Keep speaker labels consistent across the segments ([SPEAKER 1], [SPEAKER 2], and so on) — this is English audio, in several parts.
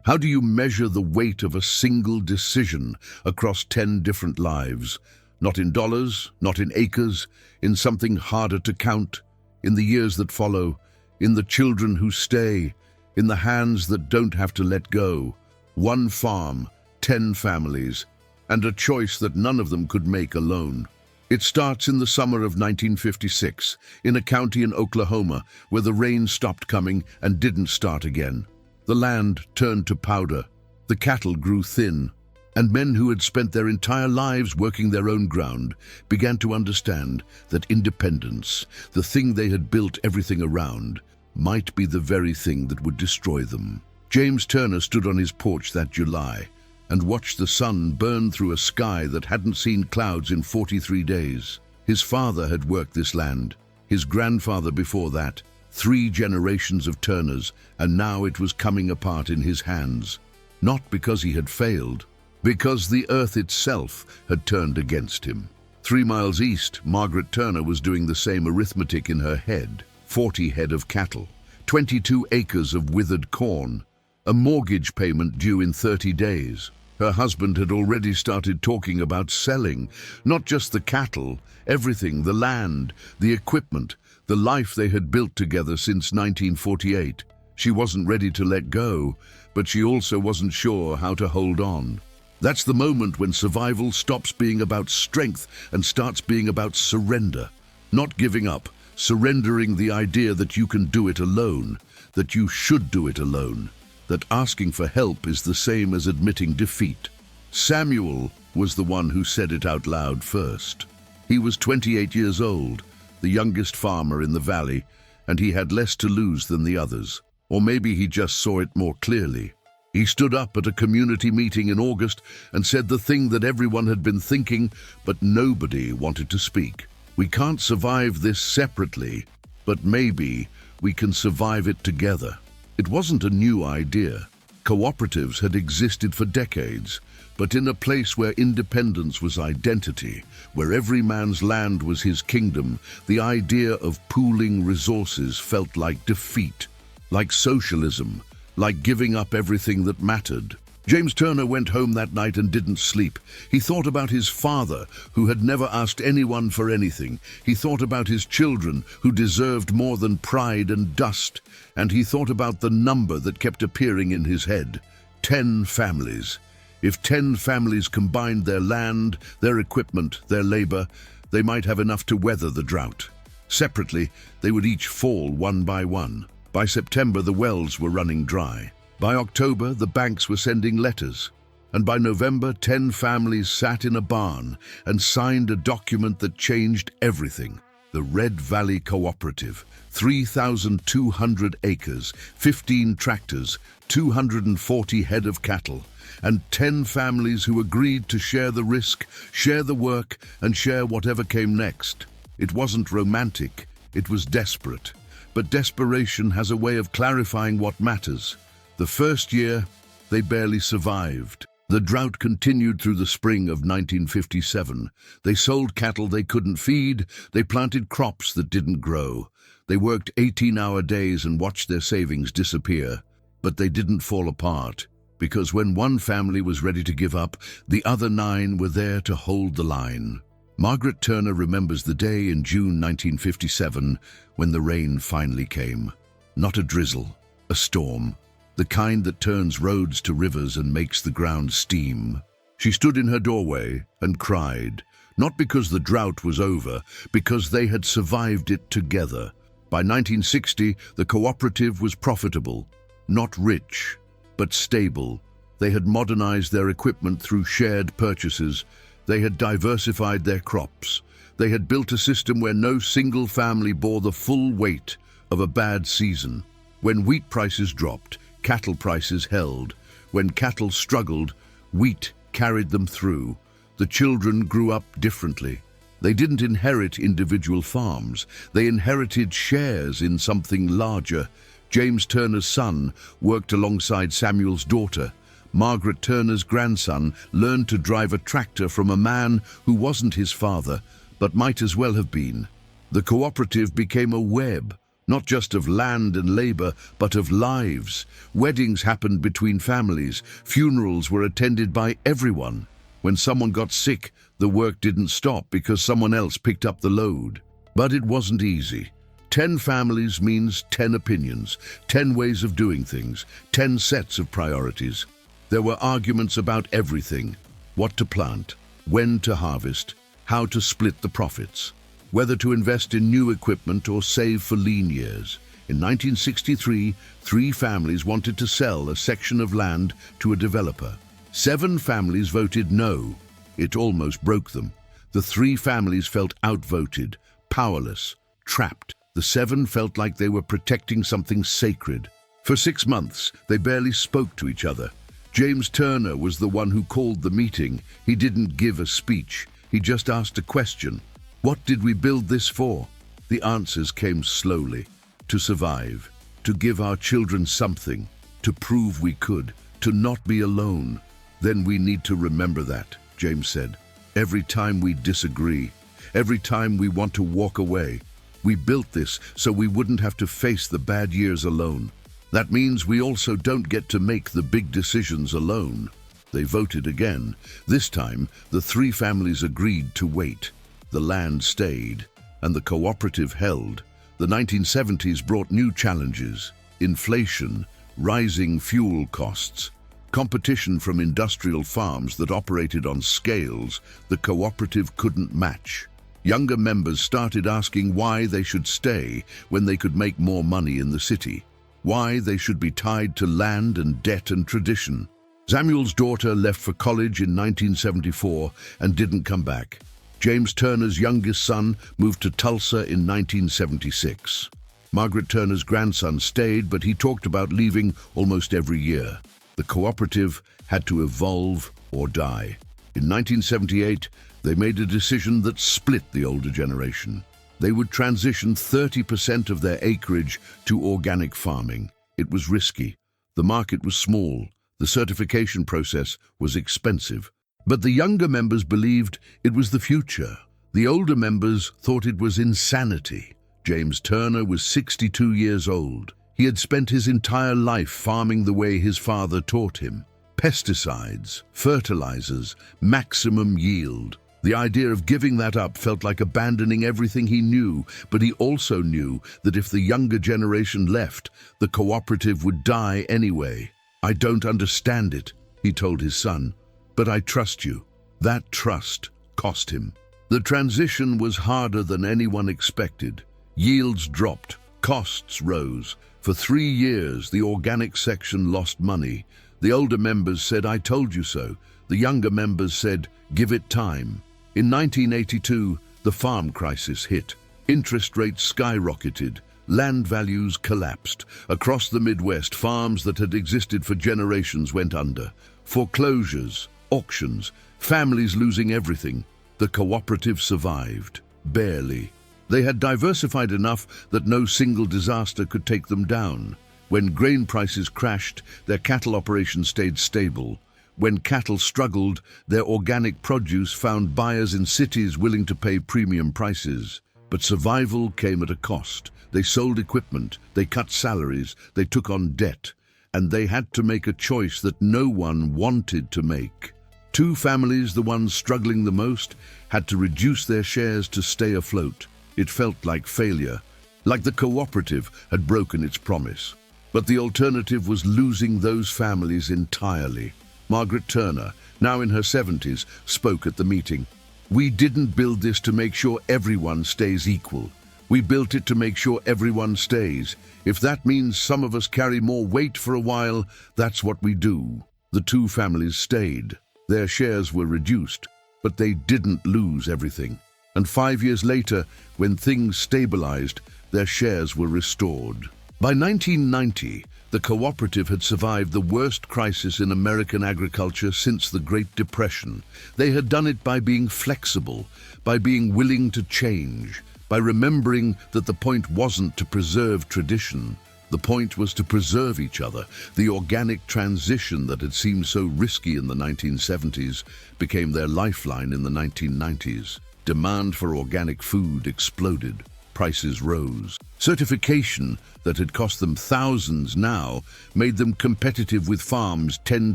[SPEAKER 1] How do you measure the weight of a single decision across 10 different lives? Not in dollars, not in acres, in something harder to count, in the years that follow, in the children who stay, in the hands that don't have to let go. One farm, 10 families, and a choice that none of them could make alone. It starts in the summer of 1956, in a county in Oklahoma where the rain stopped coming and didn't start again. The land turned to powder, the cattle grew thin, and men who had spent their entire lives working their own ground began to understand that independence, the thing they had built everything around, might be the very thing that would destroy them. James Turner stood on his porch that July and watched the sun burn through a sky that hadn't seen clouds in 43 days. His father had worked this land, his grandfather before that, 3 generations of Turners, and now it was coming apart in his hands. Not because he had failed, because the earth itself had turned against him. 3 miles east, Margaret Turner was doing the same arithmetic in her head. 40 head of cattle, 22 acres of withered corn, a mortgage payment due in 30 days. Her husband had already started talking about selling, not just the cattle, everything, the land, the equipment, the life they had built together since 1948. She wasn't ready to let go, but she also wasn't sure how to hold on. That's the moment when survival stops being about strength and starts being about surrender. Not giving up, surrendering the idea that you can do it alone, that you should do it alone, that asking for help is the same as admitting defeat. Samuel was the one who said it out loud first. He was 28 years old, the youngest farmer in the valley, and he had less to lose than the others. Or maybe he just saw it more clearly. He stood up at a community meeting in August and said the thing that everyone had been thinking, but nobody wanted to speak. We can't survive this separately, but maybe we can survive it together. It wasn't a new idea. Cooperatives had existed for decades, but in a place where independence was identity, where every man's land was his kingdom, the idea of pooling resources felt like defeat, like socialism, like giving up everything that mattered. James Turner went home that night and didn't sleep. He thought about his father, who had never asked anyone for anything. He thought about his children, who deserved more than pride and dust. And he thought about the number that kept appearing in his head. 10 families. If 10 families combined their land, their equipment, their labor, they might have enough to weather the drought. Separately, they would each fall one by one. By September, the wells were running dry. By October, the banks were sending letters. And by November, 10 families sat in a barn and signed a document that changed everything. The Red Valley Cooperative, 3,200 acres, 15 tractors, 240 head of cattle, and 10 families who agreed to share the risk, share the work, and share whatever came next. It wasn't romantic, it was desperate. But desperation has a way of clarifying what matters. The first year, they barely survived. The drought continued through the spring of 1957. They sold cattle they couldn't feed, they planted crops that didn't grow. They worked 18-hour days and watched their savings disappear. But they didn't fall apart, because when one family was ready to give up, the other 9 were there to hold the line. Margaret Turner remembers the day in June 1957 when the rain finally came. Not a drizzle, a storm. The kind that turns roads to rivers and makes the ground steam. She stood in her doorway and cried, not because the drought was over, because they had survived it together. By 1960, the cooperative was profitable, not rich, but stable. They had modernized their equipment through shared purchases. They had diversified their crops. They had built a system where no single family bore the full weight of a bad season. When wheat prices dropped, cattle prices held. When cattle struggled, wheat carried them through. The children grew up differently. They didn't inherit individual farms. They inherited shares in something larger. James Turner's son worked alongside Samuel's daughter. Margaret Turner's grandson learned to drive a tractor from a man who wasn't his father, but might as well have been. The cooperative became a web, Not just of land and labor, but of lives. Weddings happened between families. Funerals were attended by everyone. When someone got sick, the work didn't stop because someone else picked up the load. But it wasn't easy. 10 families means 10 opinions, 10 ways of doing things, 10 sets of priorities. There were arguments about everything: what to plant, when to harvest, how to split the profits, whether to invest in new equipment or save for lean years. In 1963, 3 families wanted to sell a section of land to a developer. 7 families voted no. It almost broke them. The 3 families felt outvoted, powerless, trapped. The 7 felt like they were protecting something sacred. For 6 months, they barely spoke to each other. James Turner was the one who called the meeting. He didn't give a speech. He just asked a question. What did we build this for? The answers came slowly. To survive, to give our children something, to prove we could, to not be alone. Then we need to remember that, James said. Every time we disagree, every time we want to walk away, we built this so we wouldn't have to face the bad years alone. That means we also don't get to make the big decisions alone. They voted again. This time, the 3 families agreed to wait. The land stayed, and the cooperative held. The 1970s brought new challenges: inflation, rising fuel costs, competition from industrial farms that operated on scales the cooperative couldn't match. Younger members started asking why they should stay when they could make more money in the city, why they should be tied to land and debt and tradition. Samuel's daughter left for college in 1974 and didn't come back. James Turner's youngest son moved to Tulsa in 1976. Margaret Turner's grandson stayed, but he talked about leaving almost every year. The cooperative had to evolve or die. In 1978, they made a decision that split the older generation. They would transition 30% of their acreage to organic farming. It was risky. The market was small. The certification process was expensive. But the younger members believed it was the future. The older members thought it was insanity. James Turner was 62 years old. He had spent his entire life farming the way his father taught him. Pesticides, fertilizers, maximum yield. The idea of giving that up felt like abandoning everything he knew, but he also knew that if the younger generation left, the cooperative would die anyway. "I don't understand it," he told his son, "but I trust you." That trust cost him. The transition was harder than anyone expected. Yields dropped, costs rose. For 3 years, the organic section lost money. The older members said, "I told you so." The younger members said, "Give it time." In 1982, the farm crisis hit. Interest rates skyrocketed. Land values collapsed. Across the Midwest, farms that had existed for generations went under. Foreclosures, auctions, families losing everything. The cooperative survived. Barely. They had diversified enough that no single disaster could take them down. When grain prices crashed, their cattle operation stayed stable. When cattle struggled, their organic produce found buyers in cities willing to pay premium prices. But survival came at a cost. They sold equipment, they cut salaries, they took on debt, and they had to make a choice that no one wanted to make. 2 families, the ones struggling the most, had to reduce their shares to stay afloat. It felt like failure, like the cooperative had broken its promise. But the alternative was losing those families entirely. Margaret Turner, now in her 70s, spoke at the meeting. "We didn't build this to make sure everyone stays equal. We built it to make sure everyone stays. If that means some of us carry more weight for a while, that's what we do." The 2 families stayed. Their shares were reduced, but they didn't lose everything. And 5 years later, when things stabilized, their shares were restored. By 1990, the cooperative had survived the worst crisis in American agriculture since the Great Depression. They had done it by being flexible, by being willing to change, by remembering that the point wasn't to preserve tradition. The point was to preserve each other. The organic transition that had seemed so risky in the 1970s became their lifeline in the 1990s. Demand for organic food exploded. Prices rose. Certification that had cost them thousands now made them competitive with farms 10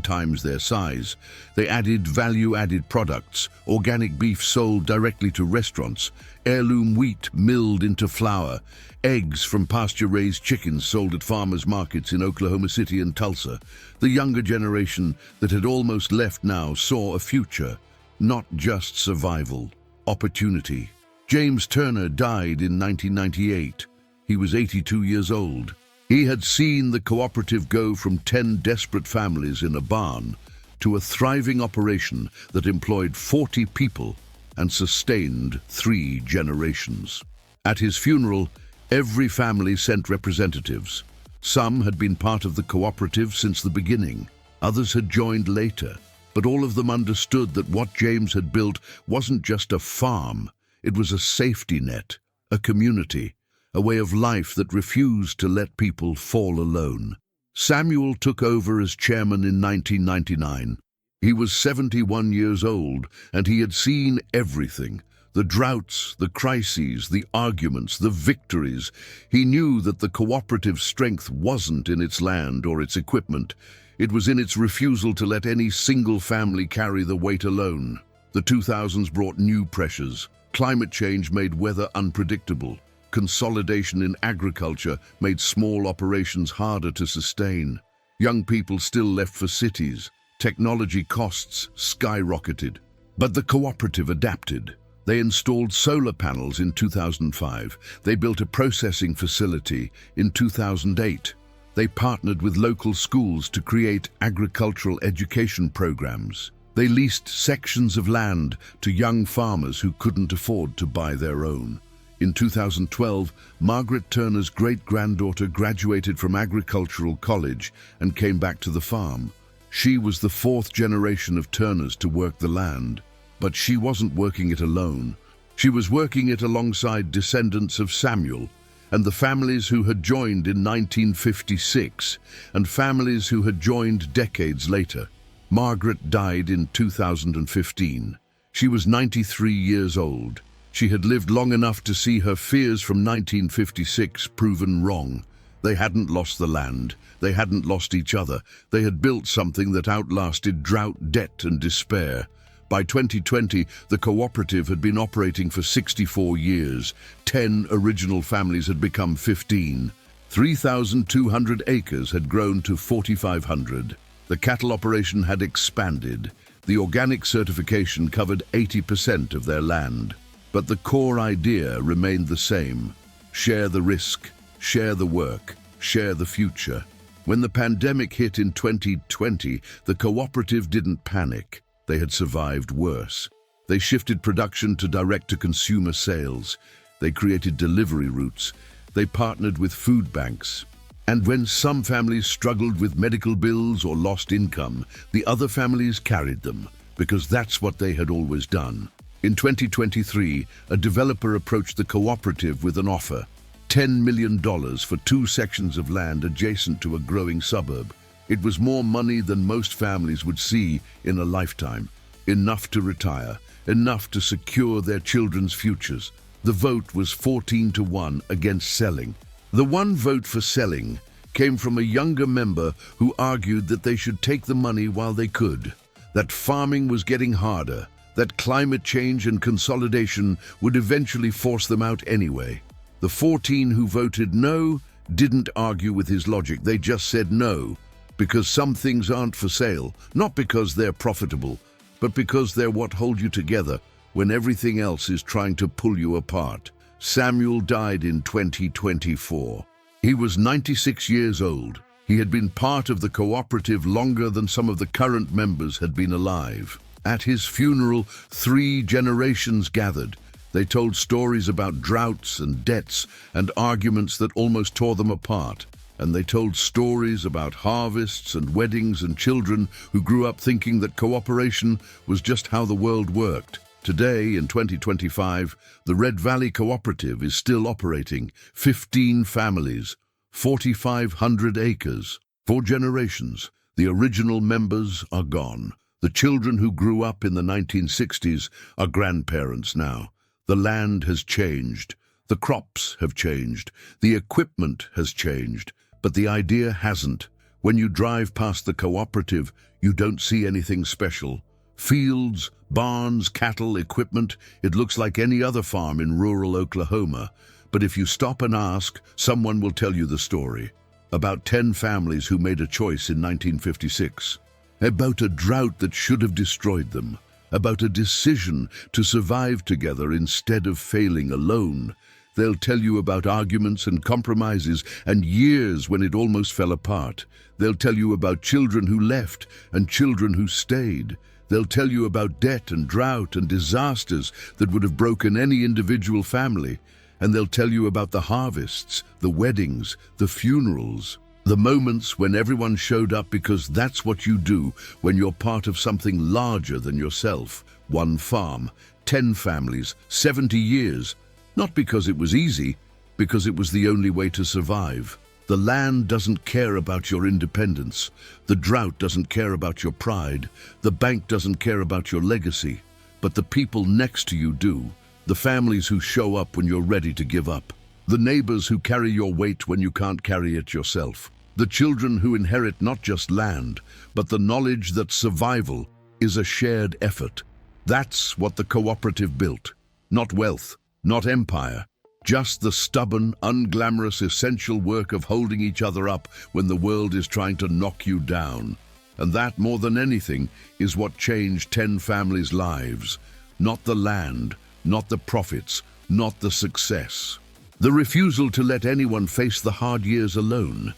[SPEAKER 1] times their size. They added value-added products, organic beef sold directly to restaurants, heirloom wheat milled into flour, eggs from pasture-raised chickens sold at farmers' markets in Oklahoma City and Tulsa. The younger generation that had almost left now saw a future, not just survival, opportunity. James Turner died in 1998. He was 82 years old. He had seen the cooperative go from 10 desperate families in a barn to a thriving operation that employed 40 people and sustained 3 generations. At his funeral, every family sent representatives. Some had been part of the cooperative since the beginning. Others had joined later. But all of them understood that what James had built wasn't just a farm. It was a safety net, a community, a way of life that refused to let people fall alone. Samuel took over as chairman in 1999. He was 71 years old, and he had seen everything. The droughts, the crises, the arguments, the victories. He knew that the cooperative's strength wasn't in its land or its equipment. It was in its refusal to let any single family carry the weight alone. The 2000s brought new pressures. Climate change made weather unpredictable. Consolidation in agriculture made small operations harder to sustain. Young people still left for cities. Technology costs skyrocketed. But the cooperative adapted. They installed solar panels in 2005. They built a processing facility in 2008. They partnered with local schools to create agricultural education programs. They leased sections of land to young farmers who couldn't afford to buy their own. In 2012, Margaret Turner's great-granddaughter graduated from agricultural college and came back to the farm. She was the 4th generation of Turners to work the land. But she wasn't working it alone. She was working it alongside descendants of Samuel and the families who had joined in 1956 and families who had joined decades later. Margaret died in 2015. She was 93 years old. She had lived long enough to see her fears from 1956 proven wrong. They hadn't lost the land. They hadn't lost each other. They had built something that outlasted drought, debt, and despair. By 2020, the cooperative had been operating for 64 years. 10 original families had become 15. 3,200 acres had grown to 4,500. The cattle operation had expanded. The organic certification covered 80% of their land. But the core idea remained the same. Share the risk, share the work, share the future. When the pandemic hit in 2020, the cooperative didn't panic. They had survived worse. They shifted production to direct-to-consumer sales. They created delivery routes. They partnered with food banks. And when some families struggled with medical bills or lost income, the other families carried them, because that's what they had always done. In 2023, a developer approached the cooperative with an offer, $10 million for 2 sections of land adjacent to a growing suburb. It was more money than most families would see in a lifetime. Enough to retire, enough to secure their children's futures. The vote was 14-1 against selling. The one vote for selling came from a younger member who argued that they should take the money while they could, that farming was getting harder, that climate change and consolidation would eventually force them out anyway. The 14 who voted no didn't argue with his logic. They just said no, because some things aren't for sale, not because they're profitable, but because they're what hold you together when everything else is trying to pull you apart. Samuel died in 2024. He was 96 years old. He had been part of the cooperative longer than some of the current members had been alive. At his funeral, 3 generations gathered. They told stories about droughts and debts and arguments that almost tore them apart. And they told stories about harvests and weddings and children who grew up thinking that cooperation was just how the world worked. Today, in 2025, the Red Valley Cooperative is still operating. 15 families, 4,500 acres, 4 generations. The original members are gone. The children who grew up in the 1960s are grandparents now. The land has changed. The crops have changed, the equipment has changed, but the idea hasn't. When you drive past the cooperative, you don't see anything special. Fields, barns, cattle, equipment, it looks like any other farm in rural Oklahoma. But if you stop and ask, someone will tell you the story. About 10 families who made a choice in 1956. About a drought that should have destroyed them. About a decision to survive together instead of failing alone. They'll tell you about arguments and compromises and years when it almost fell apart. They'll tell you about children who left and children who stayed. They'll tell you about debt and drought and disasters that would have broken any individual family. And they'll tell you about the harvests, the weddings, the funerals, the moments when everyone showed up, because that's what you do when you're part of something larger than yourself. 1 farm, 10 families, 70 years. Not because it was easy, because it was the only way to survive. The land doesn't care about your independence. The drought doesn't care about your pride. The bank doesn't care about your legacy. But the people next to you do. The families who show up when you're ready to give up. The neighbors who carry your weight when you can't carry it yourself. The children who inherit not just land, but the knowledge that survival is a shared effort. That's what the cooperative built. Not wealth, not empire, just the stubborn, unglamorous, essential work of holding each other up when the world is trying to knock you down. And that, more than anything, is what changed 10 families' lives. Not the land, not the profits, not the success. The refusal to let anyone face the hard years alone.